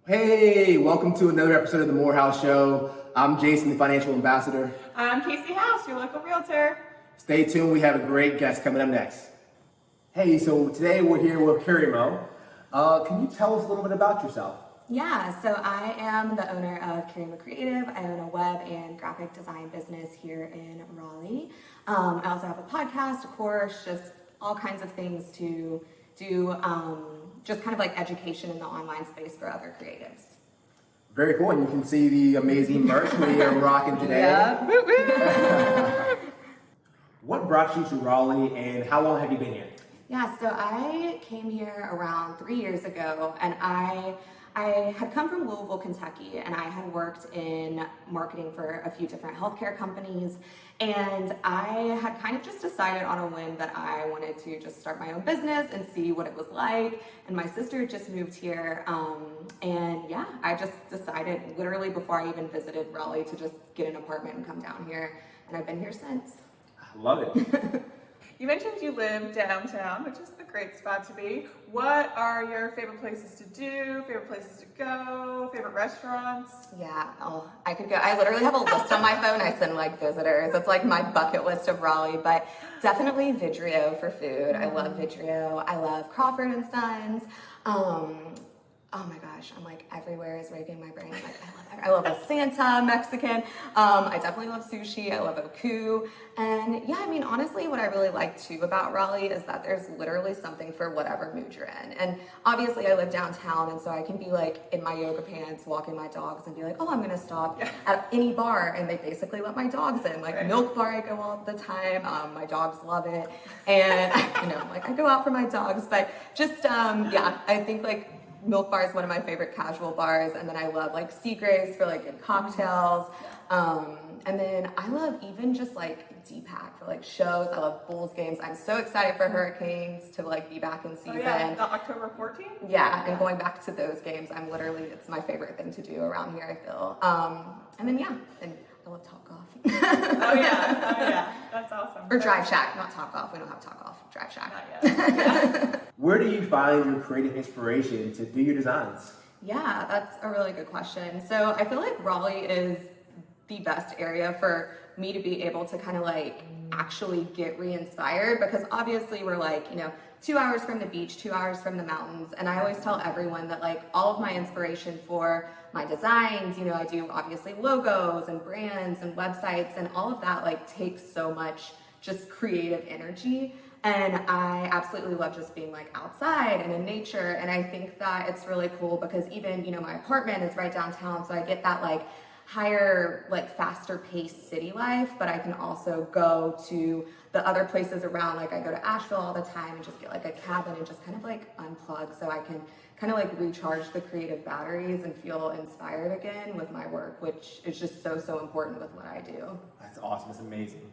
Hey, welcome to another episode of the Moorehouse Show. I'm Jason, the financial ambassador. I'm Casey House, your local realtor. Stay tuned, we have a great guest coming up next. Hey, so today we're here with Karima. Can you tell us a little bit about yourself? Yeah, so I am the owner of Karima Creative. I own a web and graphic design business here in Raleigh. I also have a podcast, of course, just all kinds of things to do, just kind of like education in the online space for other creatives. Very cool, and you can see the amazing merch we are rocking today. Yeah. What brought you to Raleigh and how long have you been here? Yeah, so I came here around 3 years ago, and I had come from Louisville, Kentucky, and I had worked in marketing for a few different healthcare companies, and I had kind of just decided on a whim that I wanted to just start my own business and see what it was like. And my sister just moved here, and yeah, I just decided literally before I even visited Raleigh to just get an apartment and come down here, and I've been here since. I love it. You mentioned you live downtown, which is a great spot to be. What are your favorite places to do, favorite places to go, favorite restaurants? Yeah, I could go. I literally have a list on my phone I send like visitors. It's like my bucket list of Raleigh, but definitely Vidrio for food. I love Vidrio. I love Crawford and Sons. Oh my gosh, I'm like everywhere is raking my brain. I'm like, I love a Santa Mexican. I definitely love sushi. I love Oku. And yeah, I mean, honestly, what I really like too about Raleigh is that there's literally something for whatever mood you're in. And obviously I live downtown, and so I can be like in my yoga pants, walking my dogs and be like, oh, I'm gonna stop at any bar, and they basically let my dogs in. Like Milk Bar, I go all the time. My dogs love it. And like I go out for my dogs, but just, yeah, I think like Milk Bar is one of my favorite casual bars, and then I love like Seagraves for like good cocktails, and then I love even just like DPAC for like shows. I love Bulls games. I'm so excited for Hurricanes to like be back in season. Oh yeah, the October 14th? Yeah, and going back to those games, it's my favorite thing to do around here, I feel. And then yeah, and I love Topgolf. Oh yeah, that's awesome. Or Drive Shack, not Topgolf. We don't have Topgolf. Drive Shack. Not yet. Where do you find your creative inspiration to do your designs? Yeah, that's a really good question. So I feel like Raleigh is the best area for me to be able to kind of like actually get re-inspired, because obviously we're like, 2 hours from the beach, 2 hours from the mountains. And I always tell everyone that like all of my inspiration for my designs, I do obviously logos and brands and websites, and all of that like takes so much just creative energy. And I absolutely love just being like outside and in nature. And I think that it's really cool because even, my apartment is right downtown. So I get that like higher, like faster paced city life, but I can also go to the other places around. Like I go to Asheville all the time and just get like a cabin and just kind of like unplug so I can kind of like recharge the creative batteries and feel inspired again with my work, which is just so, so important with what I do. That's awesome. It's amazing.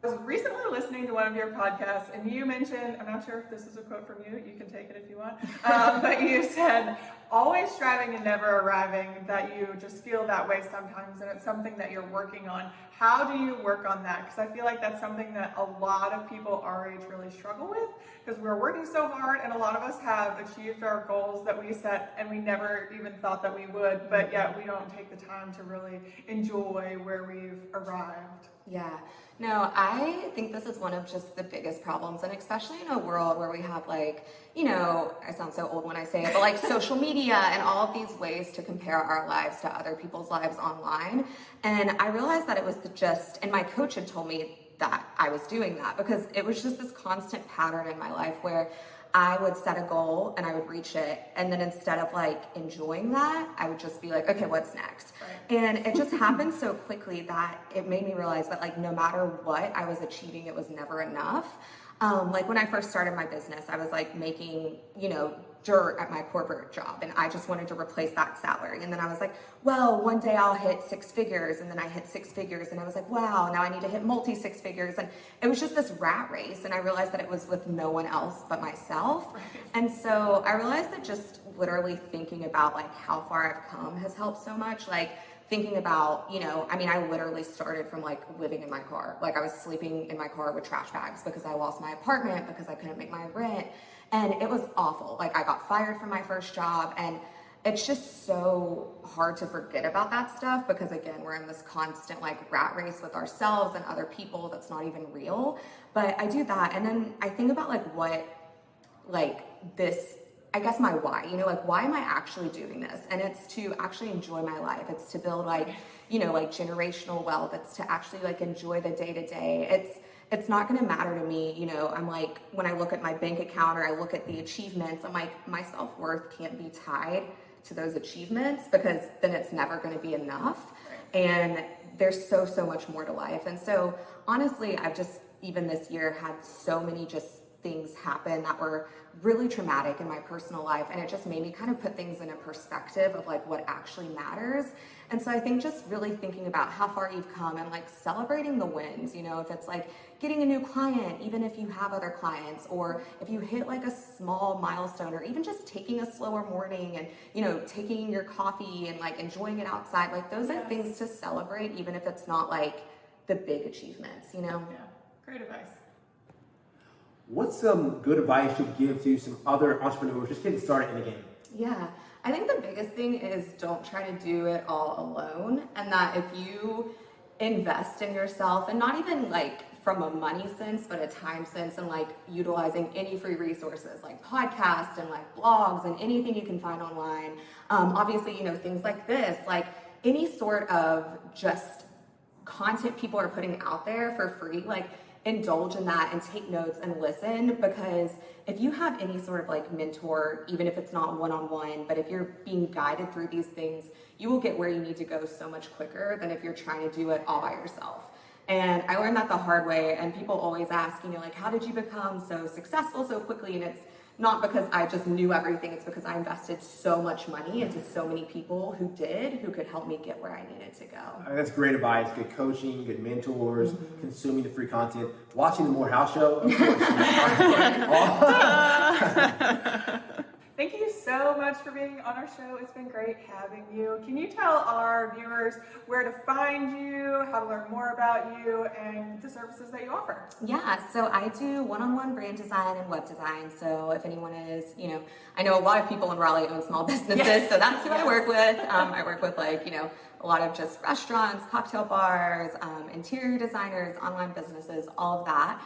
I was recently listening to one of your podcasts, and you mentioned, I'm not sure if this is a quote from you, you can take it if you want, but you said, always striving and never arriving, that you just feel that way sometimes, and it's something that you're working on. How do you work on that? Because I feel like that's something that a lot of people our age really struggle with, because we're working so hard, and a lot of us have achieved our goals that we set, and we never even thought that we would, but yet we don't take the time to really enjoy where we've arrived. Yeah, no, I think this is one of just the biggest problems, and especially in a world where we have like, I sound so old when I say it, but like social media and all of these ways to compare our lives to other people's lives online. And I realized that it was and my coach had told me that I was doing that because it was just this constant pattern in my life where I would set a goal and I would reach it, and then instead of like enjoying that, I would just be like, okay, what's next? Right. And it just happened so quickly that it made me realize that like no matter what I was achieving, it was never enough. Like when I first started my business, I was like making, dirt at my corporate job, and I just wanted to replace that salary. And then I was like, well, one day I'll hit 6 figures, and then I hit 6 figures, and I was like, wow, now I need to hit multi 6 figures. And it was just this rat race, and I realized that it was with no one else but myself. Right. And so I realized that just literally thinking about like how far I've come has helped so much. Like thinking about, I literally started from like living in my car. Like I was sleeping in my car with trash bags because I lost my apartment because I couldn't make my rent. And it was awful. Like I got fired from my first job, and it's just so hard to forget about that stuff because again, we're in this constant like rat race with ourselves and other people that's not even real. But I do that. And then I think about like what, like this, I guess my why, you know, like why am I actually doing this? And it's to actually enjoy my life. It's to build like, you know, like generational wealth. It's to actually like enjoy the day to day. It's not going to matter to me, you know. I'm like, when I look at my bank account or I look at the achievements, I'm like, my self-worth can't be tied to those achievements because then it's never going to be enough. And there's so much more to life. And so honestly, I've just, even this year, had so many just things happen that were really traumatic in my personal life, and it just made me kind of put things in a perspective of like what actually matters. And so I think just really thinking about how far you've come and like celebrating the wins, you know, if it's like getting a new client, even if you have other clients, or if you hit like a small milestone, or even just taking a slower morning and, you know, taking your coffee and like enjoying it outside, like those are things to celebrate, even if it's not like the big achievements, you know? Yeah, great advice. What's some good advice you'd give to some other entrepreneurs just getting started in the game? Yeah, I think the biggest thing is don't try to do it all alone, and that if you invest in yourself, and not even like from a money sense, but a time sense, and like utilizing any free resources like podcasts and like blogs and anything you can find online. Obviously, you know, things like this, like any sort of just content people are putting out there for free, like indulge in that and take notes and listen, because if you have any sort of like mentor, even if it's not one-on-one, but if you're being guided through these things, you will get where you need to go so much quicker than if you're trying to do it all by yourself. And I learned that the hard way, and people always ask, you know, like, how did you become so successful so quickly? And it's not because I just knew everything, it's because I invested so much money into so many people who could help me get where I needed to go. That's great advice. Good coaching, good mentors, consuming the free content, watching the Moorehouse show. Of course. Thank you so much for being on our show. It's been great having you. Can you tell our viewers where to find you, how to learn more about you, and the services that you offer? Yeah, so I do one-on-one brand design and web design. So if anyone is, you know, I know a lot of people in Raleigh own small businesses, so that's who I work with. I work with like, you know, a lot of just restaurants, cocktail bars, interior designers, online businesses, all of that.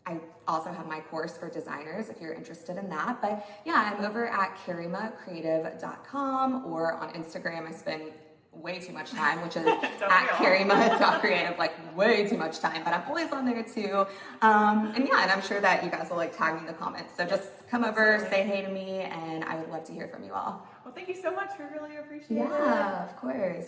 I also have my course for designers if you're interested in that. But yeah, I'm over at karimacreative.com, or on Instagram I spend way too much time, which is at karima.creative, like way too much time, but I'm always on there too. And I'm sure that you guys will like tag me in the comments. So just come over, say hey to me, and I would love to hear from you all. Well, thank you so much. We really appreciate it. Yeah, of course.